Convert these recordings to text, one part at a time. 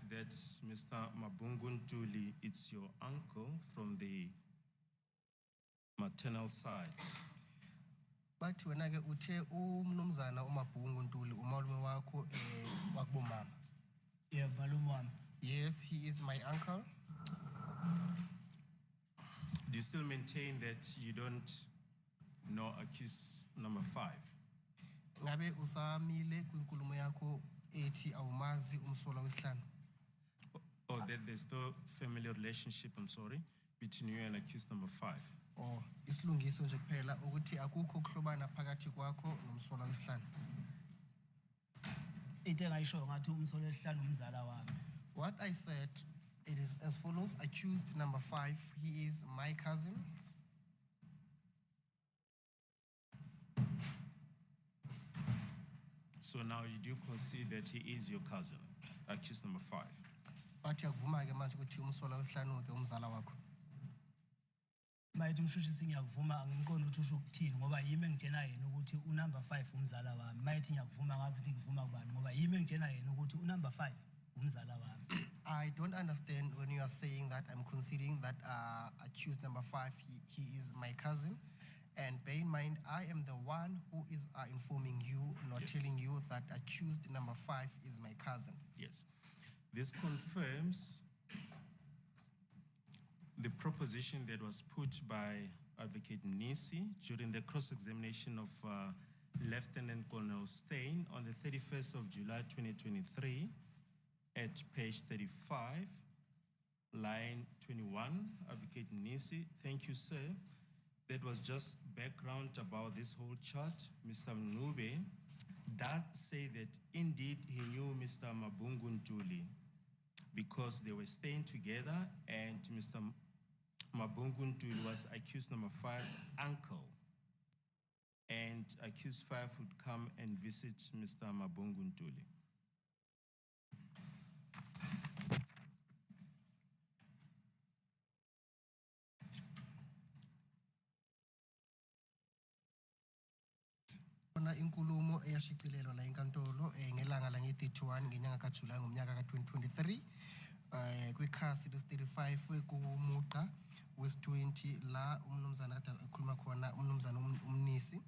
that Mr. Mabunguntuli, it's your uncle from the maternal side. Bathi wena ke uthe umnumzana uMabhungu Ntuli umalume wakho wakubomama. Yeah, malume wami. Yes, he is my uncle. Do you still maintain that you don't know accused number 5? Ngabe usamile kwinkulumo yakho ethi awumazi umsola wesihlanu? Or that there's no family relationship, I'm sorry, between you and accused number 5? Oh, isilungiso nje kuphela ukuthi akukho ukuhlobana phakathi kwakho nomsola wesihlanu. Into engayisho ngathi umsola wesihlanu umzala wami. What I said, it is as follows. Accused number 5, he is my cousin. So now you do concede that he is your cousin, accused number 5? Bathi yakuvuma ke manje ukuthi umsola wesihlanu ke umzala wakho. Mayithi umshushisi ngiyakuvuma angimqondi ukuthi usho ukuthini ngoba yimi engitshena yena ukuthi unumber 5 umzala wami. Mayithi ngiyakuvuma ngazi ukuthi ngivuma kubani ngoba yimi engitshena yena ukuthi unumber 5 umzala wami. I don't understand when you are saying that I'm conceding that accused number 5, he is my cousin. And bear in mind, I am the one who is informing you, not telling you that accused number 5 is my cousin. Yes. This confirms the proposition that was put by Advocate Nisi during the cross-examination of Lieutenant Colonel Steyn on the 31st of July 2023 at page 35, line 21. Advocate Nisi, thank you, sir. That was just background about this whole chart. Mr. Mnube does say that indeed he knew Mr. Mabunguntuli because they were staying together and Mr. Mabunguntuli was accused number 5's uncle. And accused 5 would come and visit Mr. Mabunguntuli. Inkulumo eyashicilelwa la enkantolo ngelanga la nge-31 ngenyanga kaJulayi ngomnyaka ka-2023 kwikhasi lesi-35 kumuqa wesi-20 la umnumzana ade ekhuluma khona umnumzana umnisi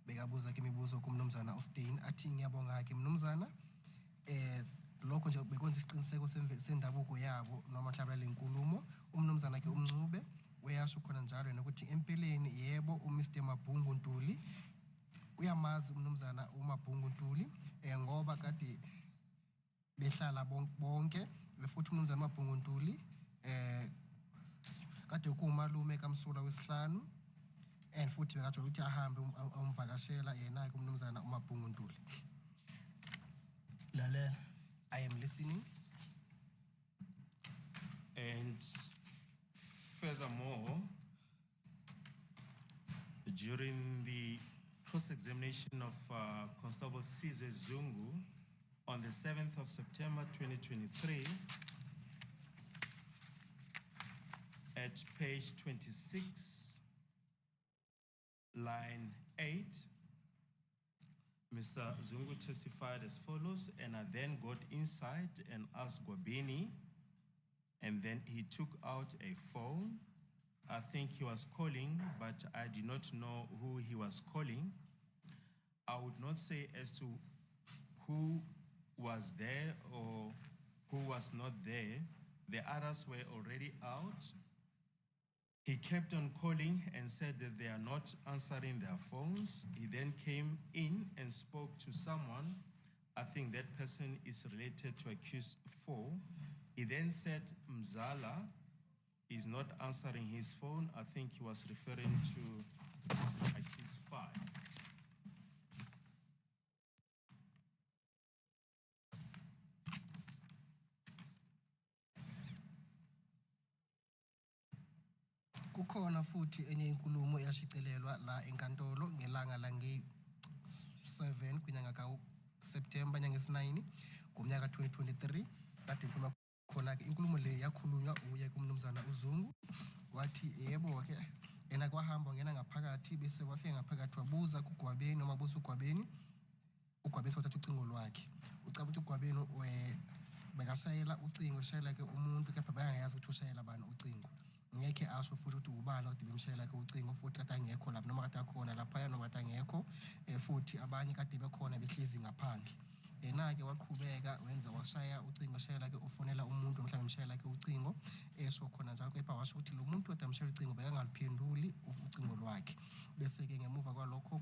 bekabuza ke imibuzo kumnumzana uSteyn athi ngiyabonga ke mnumzana lokho nje bekwenza isiqiniseko sendabuko yabo noma mhlawumbe lenkulumo umnumzana ke umncube uyasho khona njalo yena ukuthi empeleni yebo uMr Mabunguntuli uyamazi umnumzana uMabunguntuli ngoba kade behlala bonke futhi umnumzana uMabunguntuli kade kumalume kaMsula wesihlanu and futhi bekatsho ukuthi ahambe umvakashela yena ke umnumzana uMabunguntuli. Lalela. I am listening. And furthermore, during the cross-examination of Constable Caesar Zungu on the 7th of September 2023 at page 26, line 8, Mr. Zungu testified as follows, and I then got inside and asked Gwabini, and then he took out a phone. I think he was calling, but I did not know who he was calling. I would not say as to who was there or who was not there. The others were already out. He kept on calling and said that they are not answering their phones. He then came in and spoke to someone. I think that person is related to accused 4. He then said Mzala is not answering his phone. I think he was referring to accused 5. Kukhona futhi enye inkulumo eyashicilelwa la enkantolo ngelanga la nge-7 kwinyanga kaSeptember nyanga yesi-9 ngomnyaka 2023 kade ngikhuluma khona ke inkulumo le yakhulunywa uye kumnumzana uZungu wathi yebo ke yena kwahamba ngena ngaphakathi bese wafika ngaphakathi wabuza kuGwabeni noma buza uGwabeni wathatha ucingo lwakhe ucaba ukuthi uGwabeni bekashayela ucingo eshayela ke umuntu kepha bengayazi ukuthi ushayela bani ucingo ngeke asho futhi ukuthi ubani kade bemshayela ke ucingo futhi kade angekho lapho noma kade akhona laphaya noma kade angekho futhi abanye kade bekhona behlezi ngaphandle na-ke waqhubeka wenza washaya ucingo eshayela ke ufonela umuntu mhlawumbe emshayela ke ucingo esho khona njalo kepha washo ukuthi lo muntu kade amshayela ucingo bekangaliphenduli ucingo lwakhe bese-ke ngemuva kwalokho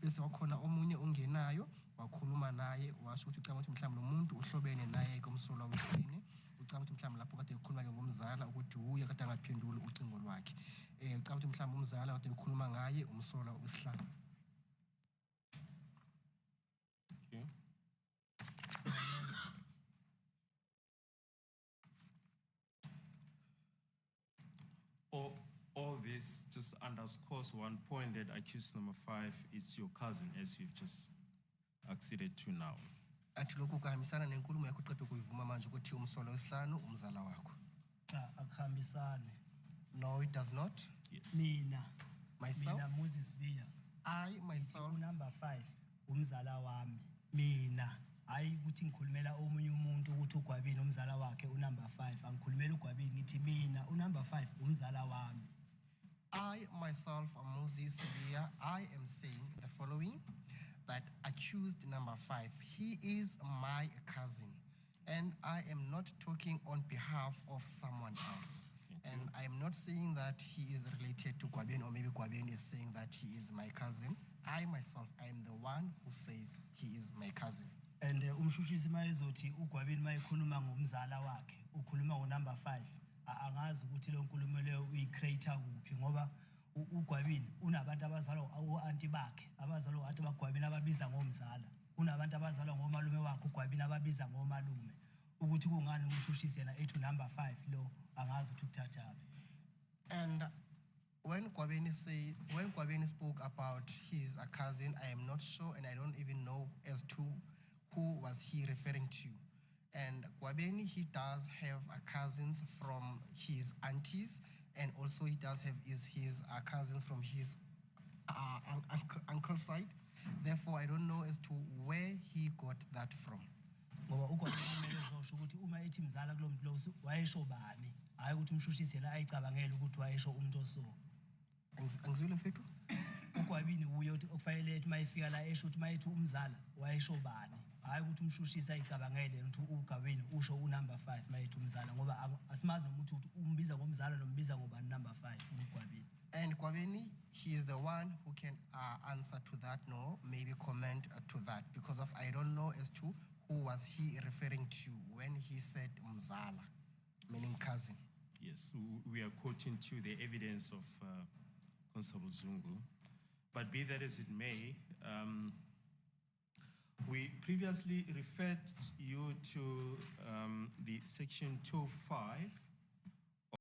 bese wakhona omunye ongenayo wakhuluma naye washo ukuthi ucabanga ukuthi mhlawumbe lo muntu uhlobene naye kumsolwa wesine ucabanga ukuthi mhlawumbe lapho kade ekhuluma ke ngomzala ukuthi uye kade angaphenduli ucingo lwakhe ucabanga ukuthi mhlawumbe umzala kade ekhuluma ngaye umsolwa wesihlanu. Okay. All this just underscores one point that accused number 5 is your cousin, as you've just acceded to now. Athi lokhu kuhambisana nenkulumo yakho uqeda kuyivuma manje ukuthi umsolwa wesihlanu umzala wakho. Cha akuhambisani. No, it does not. Yes. Mina Myself, Moses Biya I myself, number 5 umzala wami. Mina hayi ukuthi ngikhulumela omunye umuntu ukuthi uGwabini umzala wakhe unumber 5 angikhulumela uGwabini ngithi mina unumber 5 umzala wami. I myself, Moses Biya, I am saying the following, that accused number 5, he is my cousin, and I am not talking on behalf of someone else. And I am not saying that he is related to Gwabeni, or maybe Gwabeni is saying that he is my cousin. I myself, I am the one who says he is my cousin. And umshushisi mayezothi uGwabini mayekhuluma ngomzala wakhe ukhuluma ngonumber 5 angazi ukuthi lo nkulumo leyo uyicreator kuphi ngoba uGwabini unabantu abazalwa o-anti bakhe abazalwa athi baGwabini ababiza ngomzala kunabantu abazalwa ngomalume wakhe uGwabini ababiza ngomalume ukuthi kungani umshushisi yena ethi number 5 lo angazi ukuthi ukuthathaphi. And when Gwabeni spoke about his cousin, I am not sure, and I don't even know as to who was he referring to. And Gwabeni, he does have cousins from his aunties, and also he does have his cousins from his uncle's side. Therefore, I don't know as to where he got that from. Ngoba uGwabini kumele uzosho ukuthi uma ethi mzala kulo muntu lo wayesho bani hayi ukuthi umshushisi yena ayicabangela ukuthi wayesho umuntu oso. Angizwile mfethu? uGwabini uye uthi okufanele ethi mayifika la esho ukuthi mayethi umzala wayesho bani hayi ukuthi umshushisi ayicabangele ukuthi uGwabini usho unumber 5 mayethi umzala ngoba asimazi nomuntu ukuthi umbiza ngomzala nombiza ngobani number 5 uGwabini. And Gwabeni, he is the one who can answer to that, no, maybe comment to that, because of I don't know as to who was he referring to when he said mzala, meaning cousin. Yes, we are quoting to the evidence of Constable Zungu. But be that as it may, we previously referred you to the section 205